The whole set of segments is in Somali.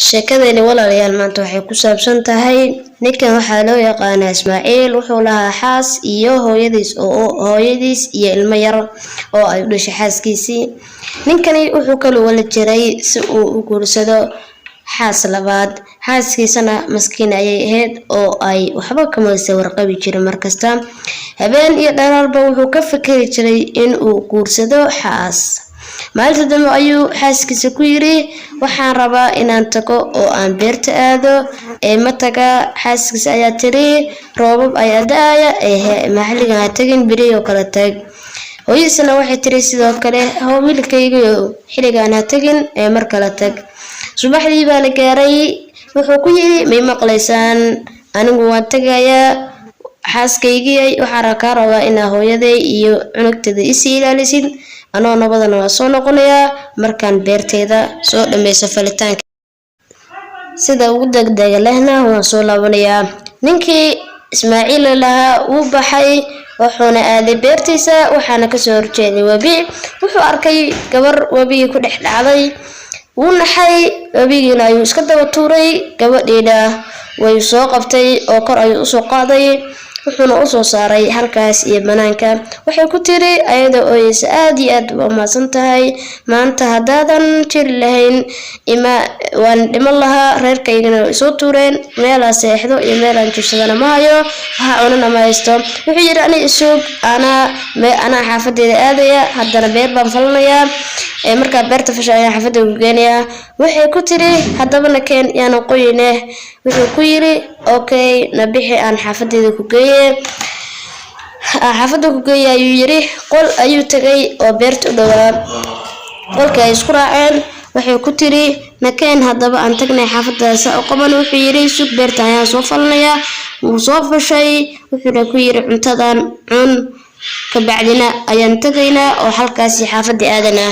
sheekadani walaalayaal maanta waxay ku saabsan tahay ninkan waxaa loo yaqaanaa Ismaaciil wuxuu lahaa xaas iyo hooyadiis iyo ilmo yar oo ay u dhashay xaaskiisii. Ninkani wuxuu kala wala jiray si uu u guursado xaas labaad. xaaskiisana maskiin ayay ahayd oo ay waxba kama soo warqabi jirin markasta. Habeen iyo dhalaalba wuxuu ka fikiri jiray in uu guursado xaas. maalinta dambe ayuu xaaskiisa ku yiri waxaan rabaa inaan tago oo aan beerta aado ma taga. xaaskiisa ayaa tiri roobab ayaa da'aya maxalliga ha tagin biri oo kala tag. hooyadiisana waxay tiri sidoo kale wiilkayga xilligaan ha tagin mar kala tag. subaxdii baa la gaaray wuxuu ku yiri may maqlaysaan anigu waan tagayaa xaaskaygii waxaan ka rabaa inaa hooyaday iyo cunugteeda is ilaalisid anoo nabadana waa soo noqonayaa markaan beerteeda soo dhameyso falitaanka sida ugu degdega lehna waan soo laabanayaa. ninkii Ismaaciil lahaa wuu baxay wuxuuna aaday beertiisa waxaana ka soo horjeeday wabi. wuxuu arkay gabar wabi ku dhex dhacday wuu naxay wabigiina ayuu iska daba tuuray. gabadheeda way soo qabtay oo kor ayuu u soo qaaday wuxuuna u soo saaray halkaas iyo banaanka. waxay ku tiri ayadoo ooyeysa aad iyo aad u maasan tahay maanta haddaadan jiri lahayn waan dhiman lahaa reerkaygana way soo tuureen meelaa seexdo iyo meelaan jirsadana ma hayo waxa cunana ma haysto. wuxuu yiri ani isuug anaa xaafadeeda aadaya haddana beer baan falanayaa markaa beerta fasha ayaan xaafadeeda ku geenayaa. waxay ku tiri haddabana keen yaana qoyine. wuxuu ku yiri okay nabixi aan xaafadeeda ku geeyay xaafada ku geeyay ayuu yiri. qol ayuu tagay oo beerta u dhawaa qolka ay isku raaceen. waxay ku tiri nakeen haddaba aan tagnay xaafadaas oo qaban. wuxuu yiri suuq beerta ayaan soo falanayaa. wuu soo fashay wuxuuna ku yiri cuntadan cun ka bacdina ayaan tagaynaa oo halkaas xaafada aadana.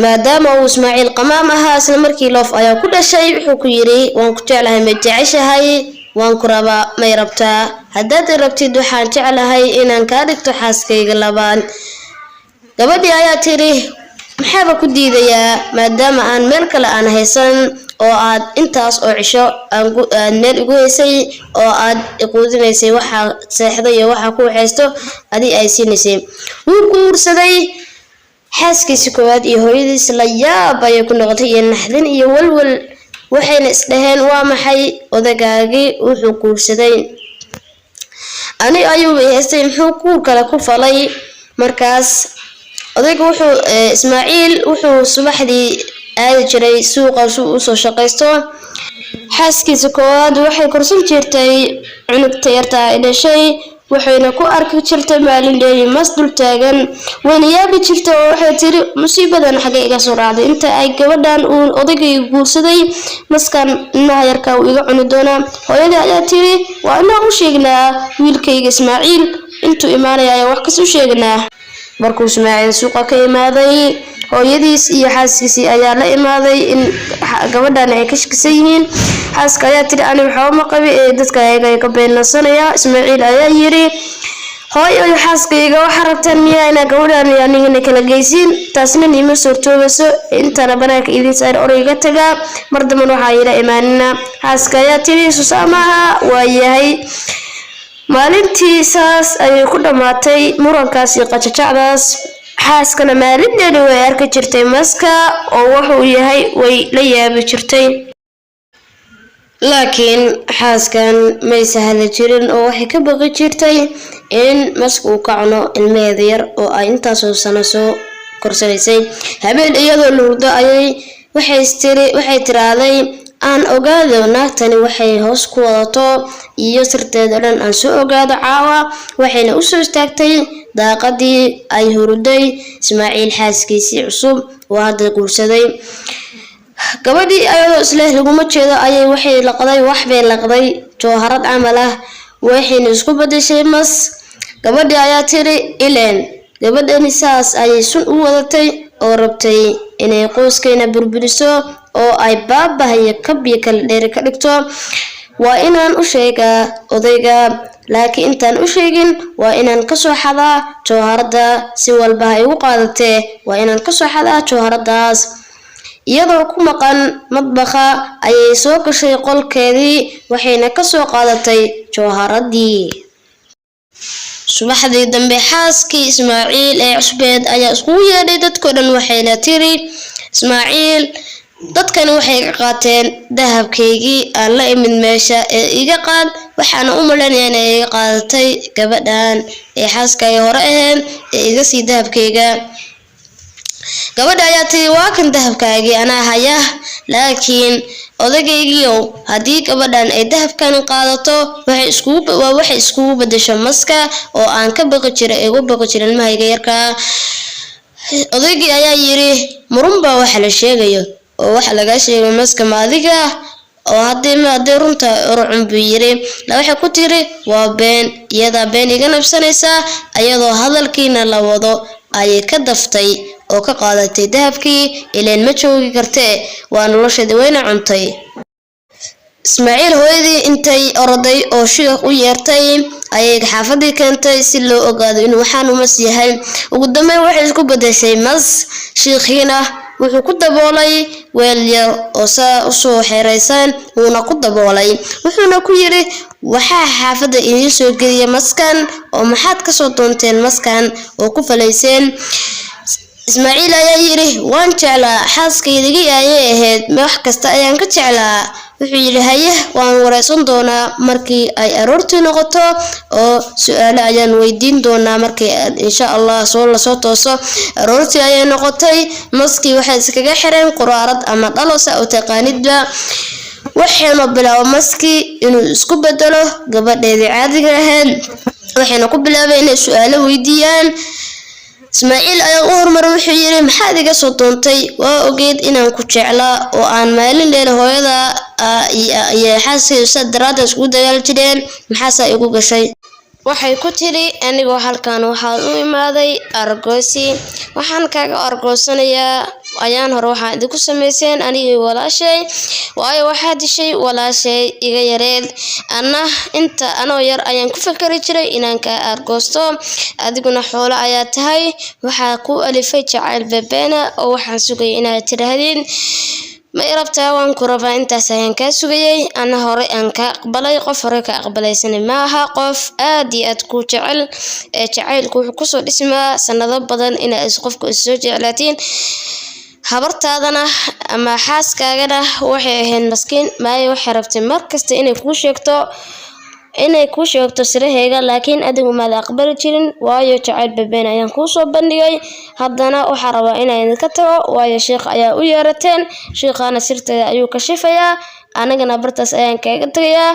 maadaama uu Ismaaciil qamaam ahaa isla markii loof ayaa ku dhashay wuxuu ku yiri waan ku jeclahay ma jeceshahay waan ku rabaa may rabtaa haddaad rabtid waxaan jeclahay inaan ka dhigto xaaskayga labaad. gabadhii ayaa tiri maxaa ku diidayaa maadaama aan meel kale aan haysan oo aad intaas oo cisho aan meel ugu haysay oo aad iquudinaysay waxa seexday iyo waxa ku haysto adii ay siinaysay. wuu guursaday xaaskiisa koowaad iyo hooyadiis la yaab ayay ku noqotay iyo naxdin iyo walwal. waxayna isdhaheen waa maxay odagaagii wuxuu guursaday ani ayuu haystay muxuu ku kala ku falay. markaas odaygu wuxuu Ismaaciil wuxuu subaxdii aadi jiray suuqa u soo shaqaysto. xaaskiisa koowaad waxay korsan jirtay cunugta yarta ay dhashay waxayna ku arki jirtay maalin dheeri mas dul taagan wayna yaabi jirtay oo waxay tiri musiibadan xagee iga soo raacday inta ay gabadhan uu odaygay guursaday maskan inaha yarka uu iga cuni doonaa. hooyada ayaa tiri waa inaan u sheegnaa wiilkayga Ismaaciil intuu imaanaya ayaa wax kasoo sheegnaa. markuu Ismaaciil suuqa ka imaaday hooyadiis iyo xaaskiisii ayaa la imaaday in gabadhan ay ka shakisan yihiin. xaaska ayaa tiri ani waxba ma qabi dadka ayaga ka beensanaya. Ismaaciil ayaa yiri hooyo xaaskayga waxa rabtaan miyaa ina gabadhan aniga kala geysin taasna nima soo toobaso intana banaanka idin saar orayga taga mar damban waxa ila imaanina. xaaska ayaa tiri susaamaha waa yahay. maalintii saas ayay ku dhamaatay murankaas iyo qajajacdaas. xaaskana maalinteeda way arki jirtay maska oo wuxuu yahay way la yaabi jirtay. laakiin xaaskan may sahla jirin oo waxay ka baqi jirtay in masku uu ka cuno ilmeeda yar oo ay intaas oo sano soo korsanaysay. habeen iyadoo luurdo ayay waxay tiraaday aan ogaado naagtani waxay hoos ku wadato iyo sirteeda dhan aan soo ogaado caawa. waxayna u soo istaagtay daaqadii ay huruday Ismaaciil xaaskiisii cusub oo hadda guursaday. gabadhii ayadoo isla laguma jeedo ayay waxay laqday jooharad camal ah waxayna isku bedeshay mas. gabadhii ayaa tiri ileen gabadhani saas ayay sun u wadatay oo rabtay inay qoyskeena burburiso oo ay baabahayo kabiyo kala dheer ka dhigto. waa inaan u sheegaa odayga laakiin intaan u sheegin waa inaan ka soo xadaa jooharada si walba ay ugu qaadatee waa inaan ka soo xadaa jooharadaas. iyadoo ku maqan madbaxa ayay soo gashay qolkeedii waxayna ka soo qaadatay jawharadii. subaxdii dambe xaaskii Ismaaciil ee cusbeed ayaa isku yeedhay dadkoo dhan waxayna tiri Ismaaciil dadkan waxay ka qaateen dahabkaygii aan la imid meesha ee iga qaad waxaana u maleynayaa inay iga qaadatay gabadhan ee xaaskayga hore ahayd ee iga sii dahabkayga. gabadha ayaa tiri waa kan dahabkaagii anaa haya laakiin odagaygiiow haddii gabadhan ay dahabkan qaadato waxay iskugu bedesho maska oo aan ka baqi jiray ugu baqi jiray ilmahayga yarka. odaygii ayaa yiri murunba waxa la sheegayo oo waxa laga sheegay maska maadiga oo haddii runta urcun buu yiri waxay ku tiri waa been iyada been iga nabsanaysa ayadoo hadalkiina la wado ayay ka daftay oo ka qaadatay dahabkii ileen ma joogi kartee waa nolosheeda weyna cuntay. Ismaaciil hooyadii intay orday oo sheekh u yeertay ayay xaafadii keentay si loo ogaado inuu waxaan mas yahay. ugu dambeyn waxay isku bedeshay mas sheekhiina wuxuu ku daboolay weel yar oo u soo xeeraysan wuuna ku daboolay wuxuuna ku yiri waxaa xaafada idin soo geliyay maskan oo maxaad ka soo doonteen maskan oo ku falayseen. Ismaaciil ayaa yiri waan jeclaa xaaskaydii ayay ahayd wax kasta ayaan ka jeclaa. wuxuu yiri haye waan wareysan doonaa markii ay aroortii noqoto oo su'aalo ayaan weydiin doonaa markii insha Allah la soo tooso. aroortii ayay noqotay maskii waxay iskaga xireen quraarad ama dhalosa oo taqaanidba waxaana bilaabay maskii inuu isku bedelo gabadheedii caadiga ahayd waxayna ku bilaabeen inay su'aalo weydiiyaan. Ismaaciil ayaa u hormaray wuxuu yiri maxaad iga soo doontay waa ogeed inaan ku jeclaa oo aan maalin dheer hooyada iyo xaaskiisa daraad isku dagaal jireen maxaa igu gashay. waxay ku tiri anigoo halkan waxaan u imaaday argoosi waxaan kaaga argoosanayaa ayaan hore waxaan idinku sameyseen anigii walaashay waayo waxaa dishay walaashay iga yareed anoo yar ayaan ku fikiri jiray inaan ka argoosto adiguna xoolo ayaa tahay waxaa ku alifay jacayl bebeena oo waxaan sugay inaad tiraahdeen ma irabtaa waan ku rabaa intaas ayaan ka sugayay ana hore aan ka aqbalay qof hore ka aqbalaysan ma aha qof aad iyo aad ku jecel ee jacaylku wuxuu ku soo dhismaa sanado badan inaad qofku soo jeclaatiin habartaadana ama xaaskaagana waxay ahayn maskiin maayo waxay rabtay markasta inay ku sheegto sirahayga laakiin adigu ma aqbali jirin waayo jacayl bebeen ayaan ku soo bandhigay haddana waxa rabaa inaan ka tago waayo sheekh ayaa u yeerateen sheekhana sirteeda ayuu ka shifayaa anagana bartaas ayaan kaaga tagayaa.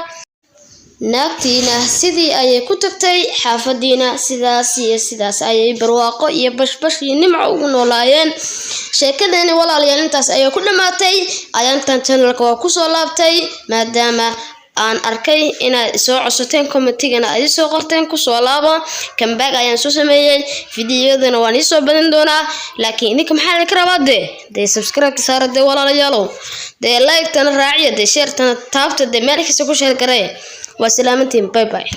naagtiina sidii ayay ku tagtay xaafadiina sidaas ayay barwaaqo iyo bashbash iyo nimco ugu noolaayeen. sheekadani walaalayaal intaas ayay ku dhamaatay ayaantan channelka waa ku soo laabtay maadaama aan arkay inaad soo codsateen commentigana aad soo qorteen ku soo laabo comeback ayaan soo sameeyay fiidiyoodana waan soo badan doonaa laakiin idinka maxaa idinka rabaa de subscribe saar de walaalayaal de like tan raaciya de share tan taabta de meel kasta ku share garee waa salaamantiin bye bye.